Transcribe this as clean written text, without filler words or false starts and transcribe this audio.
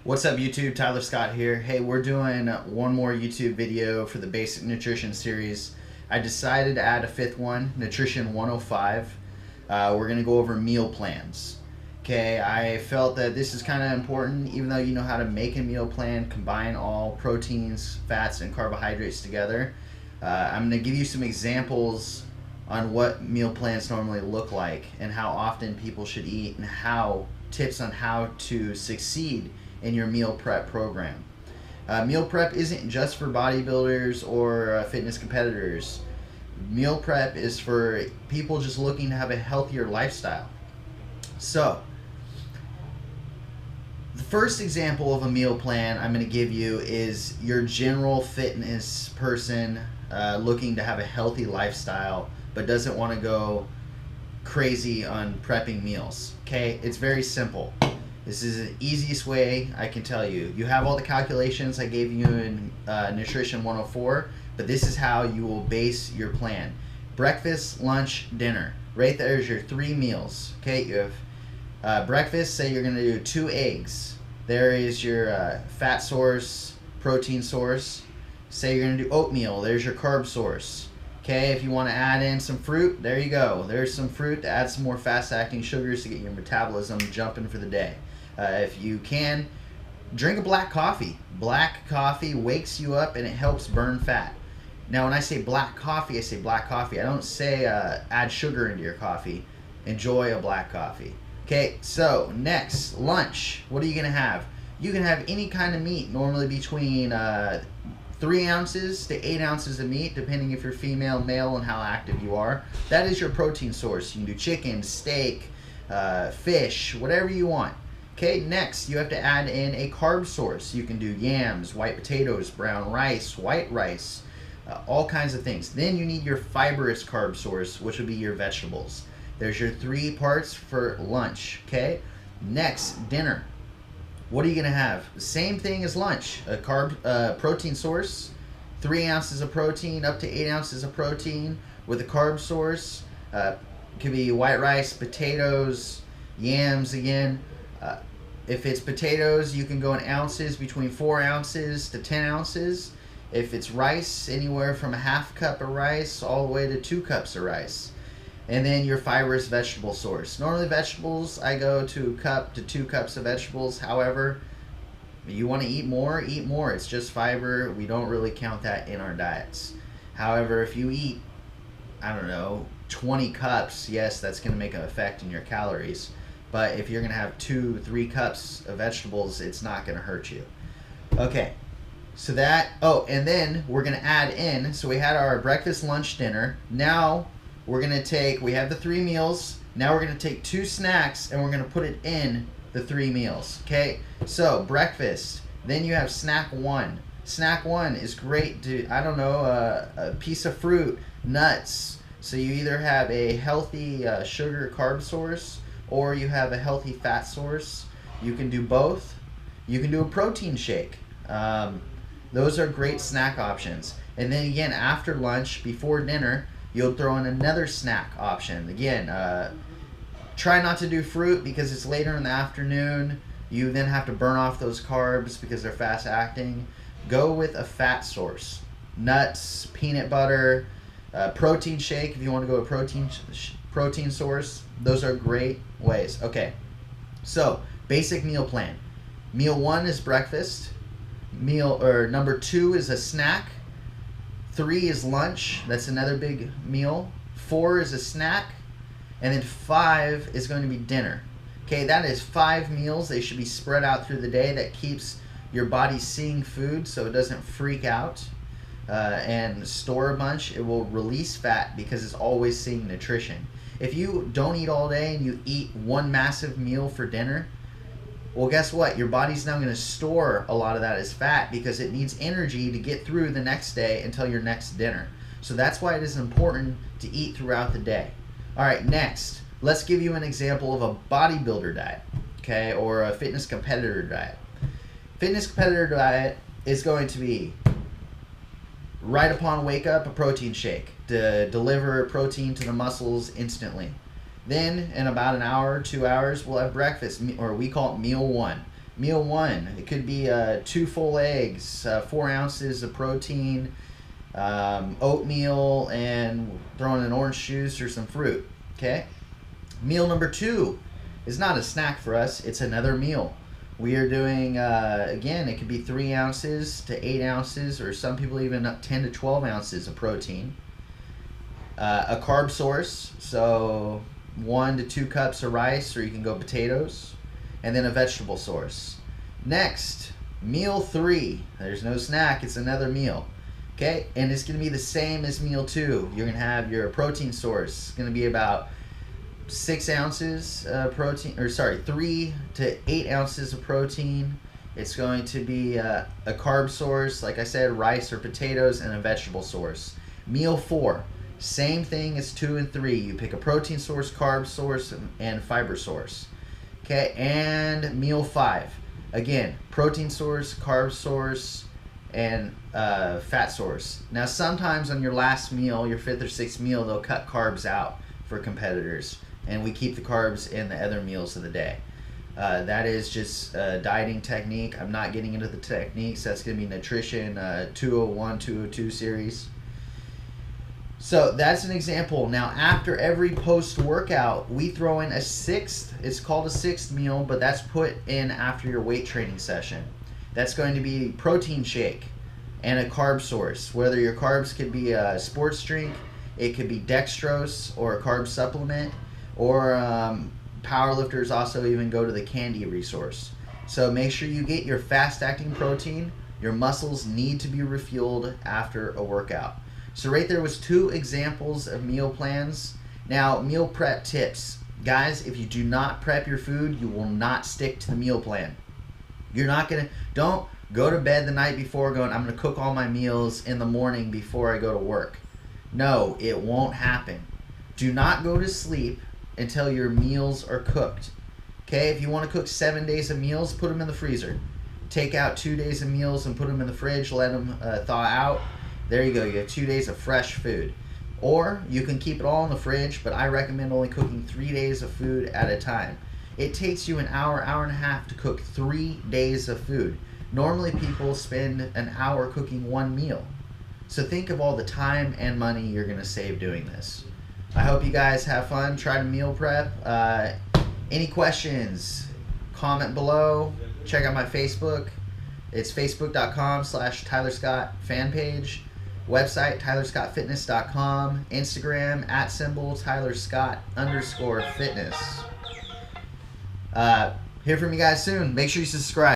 What's up YouTube? Tyler Scott here. Hey, we're doing one more YouTube video for the basic nutrition series. I decided to add a fifth one, Nutrition 105. We're going to go over meal plans. Okay, I felt that this is kind of important, even though you know how to make a meal plan, combine all proteins, fats, and carbohydrates together. I'm going to give you some examples on what meal plans normally look like and how often people should eat, and tips on how to succeed in your meal prep program. Meal prep isn't just for bodybuilders or fitness competitors. Meal prep is for people just looking to have a healthier lifestyle. So, the first example of a meal plan I'm going to give you is your general fitness person looking to have a healthy lifestyle but doesn't want to go crazy on prepping meals. Okay, it's very simple. This is the easiest way I can tell you. You have all the calculations I gave you in Nutrition 104, but this is how you will base your plan. Breakfast, lunch, dinner. Right there is your three meals. Okay, you have breakfast, say you're going to do 2 eggs. There is your fat source, protein source. Say you're going to do oatmeal. There's your carb source. Okay, if you want to add in some fruit, there you go. There's some fruit to add some more fast-acting sugars to get your metabolism jumping for the day. If you can, drink a black coffee. Black coffee wakes you up and it helps burn fat. Now, when I say black coffee, I say black coffee. I don't say add sugar into your coffee. Enjoy a black coffee. Okay, so next, lunch. What are you going to have? You can have any kind of meat, normally between 3 ounces to 8 ounces of meat, depending if you're female, male, and how active you are. That is your protein source. You can do chicken, steak, fish, whatever you want. Okay, next you have to add in a carb source. You can do yams, white potatoes, brown rice, white rice, all kinds of things. Then you need your fibrous carb source, which would be your vegetables. There's your 3 parts for lunch. Okay, next, dinner. What are you going to have? The same thing as lunch. A protein source, 3 ounces of protein, up to 8 ounces of protein with a carb source. Could be white rice, potatoes, yams again. If it's potatoes, you can go in ounces, between 4 ounces to 10 ounces. If it's rice, anywhere from a half cup of rice all the way to 2 cups of rice. And then your fibrous vegetable source. Normally vegetables, I go to a cup to 2 cups of vegetables. However, if you want to eat more, eat more. It's just fiber. We don't really count that in our diets. However, if you eat, I don't know, 20 cups, yes, that's going to make an effect in your calories. But if you're going to have 2-3 cups of vegetables, it's not going to hurt you. Okay, so that, and then we're going to add in, so we had our breakfast, lunch, dinner. Now we're going to take, we have the 3 meals. Now we're going to take 2 snacks and we're going to put it in the 3 meals. Okay, so breakfast, then you have snack 1. Snack 1 is great to, I don't know, a piece of fruit, nuts. So you either have a healthy sugar carb source, or you have a healthy fat source. You can do both. You can do a protein shake. Those are great snack options. And then again, after lunch, before dinner, you'll throw in another snack option. Again, try not to do fruit because it's later in the afternoon. You then have to burn off those carbs because they're fast acting. Go with a fat source. Nuts, peanut butter, protein shake if you want to go a protein source. Those are great ways. Okay, so basic meal plan. Meal 1 is breakfast. Number 2 is a snack. 3 is lunch. That's another big meal. 4 is a snack. And then 5 is going to be dinner. Okay, that is 5 meals. They should be spread out through the day. That keeps your body seeing food so it doesn't freak out and store a bunch. It will release fat because it's always seeing nutrition. If you don't eat all day and you eat one massive meal for dinner, well, guess what? Your body's now going to store a lot of that as fat because it needs energy to get through the next day until your next dinner. So that's why it is important to eat throughout the day. All right, next, let's give you an example of a bodybuilder diet, okay, or a fitness competitor diet. Fitness competitor diet is going to be right upon wake up, a protein shake to deliver protein to the muscles instantly. Then in about an hour, 2 hours, we'll have breakfast, or we call it meal 1. Meal 1, it could be 2 full eggs, 4 ounces of protein, oatmeal, and throw in an orange juice or some fruit. Okay. Meal number 2 is not a snack for us. It's another meal. We are doing, again, it could be 3 ounces to 8 ounces, or some people even up 10 to 12 ounces of protein. A carb source, so 1 to 2 cups of rice, or you can go potatoes, and then a vegetable source. Next, meal 3. There's no snack, it's another meal. Okay, and it's going to be the same as meal 2. You're going to have your protein source. It's going to be about 6 ounces protein, or sorry, 3 to 8 ounces of protein. It's going to be a carb source, like I said, rice or potatoes, and a vegetable source. Meal 4, same thing as 2 and 3. You pick a protein source, carb source, and fiber source. Okay, and meal 5, again, protein source, carb source, and fat source. Now, sometimes on your last meal, your 5th or 6th meal, they'll cut carbs out for competitors, and we keep the carbs in the other meals of the day. That is just a dieting technique. I'm not getting into the techniques. That's going to be nutrition 201, 202 series. So that's an example. Now, after every post-workout, we throw in a 6th. It's called a 6th meal, but that's put in after your weight training session. That's going to be protein shake and a carb source. Whether your carbs could be a sports drink, it could be dextrose or a carb supplement, or powerlifters also even go to the candy resource. So make sure you get your fast-acting protein. Your muscles need to be refueled after a workout. So right there was 2 examples of meal plans. Now, meal prep tips. Guys, if you do not prep your food, you will not stick to the meal plan. You're not going to, don't go to bed the night before going, I'm going to cook all my meals in the morning before I go to work. No, it won't happen. Do not go to sleep until your meals are cooked. Okay, if you want to cook 7 days of meals, put them in the freezer. Take out 2 days of meals and put them in the fridge, let them thaw out. There you go, you have 2 days of fresh food. Or you can keep it all in the fridge, but I recommend only cooking 3 days of food at a time. It takes you an hour, hour and a half to cook 3 days of food. Normally people spend an hour cooking 1 meal. So think of all the time and money you're going to save doing this. I hope you guys have fun. Try to meal prep. Any questions? Comment below. Check out my Facebook. It's facebook.com/Tyler Scott fan page. Website, tylerscottfitness.com. Instagram, @TylerScott_fitness. Hear from you guys soon. Make sure you subscribe.